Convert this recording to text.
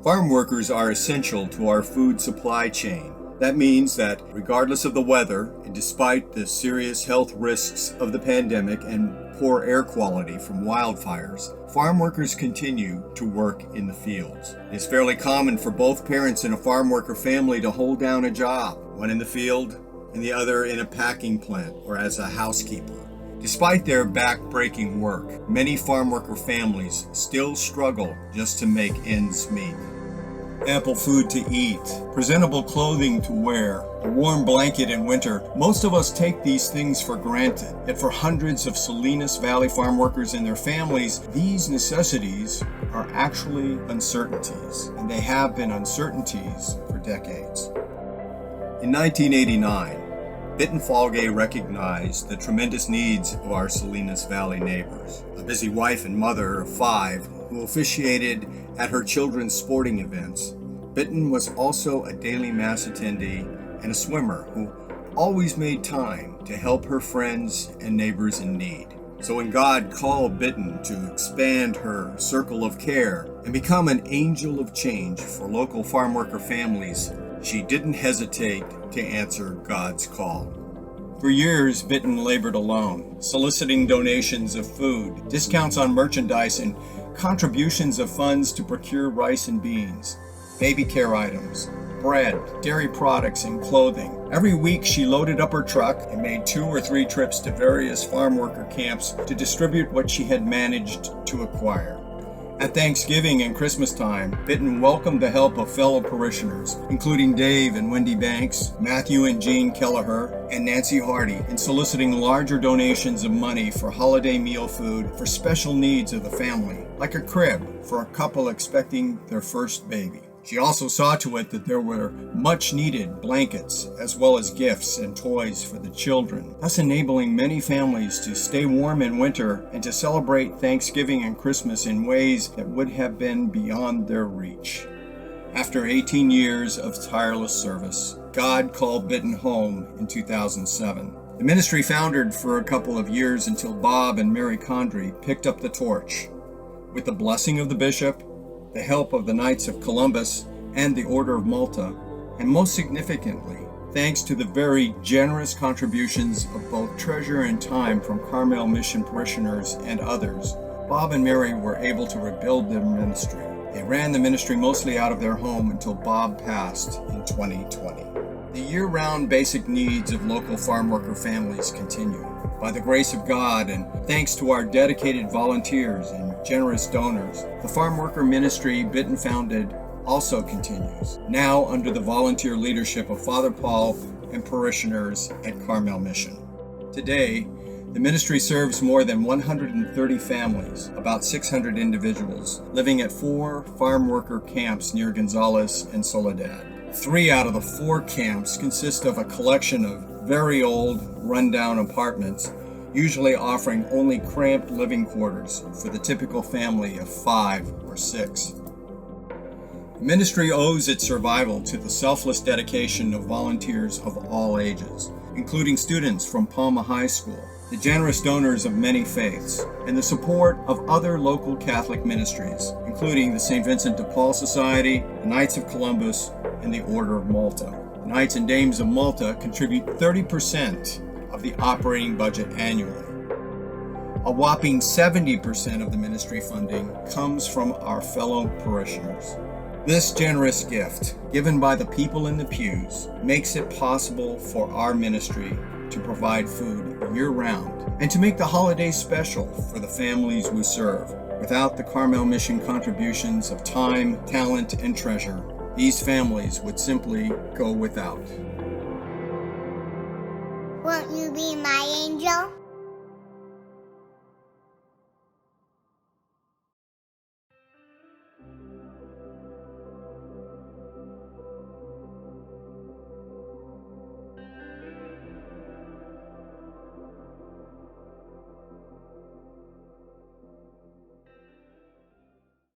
Farm workers are essential to our food supply chain. That means that regardless of the weather, and despite the serious health risks of the pandemic and poor air quality from wildfires, farm workers continue to work in the fields. It is fairly common for both parents in a farm worker family to hold down a job, one in the field and the other in a packing plant or as a housekeeper. Despite their back-breaking work, many farm worker families still struggle just to make ends meet. Ample food to eat, presentable clothing to wear, a warm blanket in winter. Most of us take these things for granted. Yet for hundreds of Salinas Valley farm workers and their families, these necessities are actually uncertainties, and they have been uncertainties for decades. In 1989, Bitten Falge recognized the tremendous needs of our Salinas Valley neighbors. A busy wife and mother of 5 who officiated at her children's sporting events, Bitten was also a daily mass attendee and a swimmer who always made time to help her friends and neighbors in need. So when God called Bitten to expand her circle of care and become an angel of change for local farm worker families, she didn't hesitate to answer God's call. For years, Bitten labored alone, soliciting donations of food, discounts on merchandise, and contributions of funds to procure rice and beans, baby care items, bread, dairy products, and clothing. Every week, she loaded up her truck and made 2 or 3 trips to various farm worker camps to distribute what she had managed to acquire. At Thanksgiving and Christmas time, Bitten welcomed the help of fellow parishioners, including Dave and Wendy Banks, Matthew and Jean Kelleher, and Nancy Hardy, in soliciting larger donations of money for holiday meal food for special needs of the family, like a crib for a couple expecting their first baby. She also saw to it that there were much-needed blankets, as well as gifts and toys for the children, thus enabling many families to stay warm in winter and to celebrate Thanksgiving and Christmas in ways that would have been beyond their reach. After 18 years of tireless service, God called Bitten home in 2007. The ministry foundered for a couple of years until Bob and Mary Condrey picked up the torch. With the blessing of the bishop, the help of the Knights of Columbus and the Order of Malta, and most significantly, thanks to the very generous contributions of both treasure and time from Carmel Mission parishioners and others, Bob and Mary were able to rebuild their ministry. They ran the ministry mostly out of their home until Bob passed in 2020. The year-round basic needs of local farm worker families continue. By the grace of God and thanks to our dedicated volunteers and generous donors, the farm worker ministry Bitten founded also continues, now under the volunteer leadership of Father Paul and parishioners at Carmel Mission. Today, the ministry serves more than 130 families, about 600 individuals, living at 4 farm worker camps near Gonzales and Soledad. 3 out of the 4 camps consist of a collection of very old, rundown apartments, usually offering only cramped living quarters for the typical family of 5 or 6. The ministry owes its survival to the selfless dedication of volunteers of all ages, including students from Palma High School, the generous donors of many faiths, and the support of other local Catholic ministries, including the St. Vincent de Paul Society, the Knights of Columbus, and the Order of Malta. The Knights and Dames of Malta contribute 30% of the operating budget annually. A whopping 70% of the ministry funding comes from our fellow parishioners. This generous gift, given by the people in the pews, makes it possible for our ministry to provide food year-round and to make the holidays special for the families we serve. Without the Carmel Mission contributions of time, talent, and treasure, these families would simply go without. Won't you be my angel?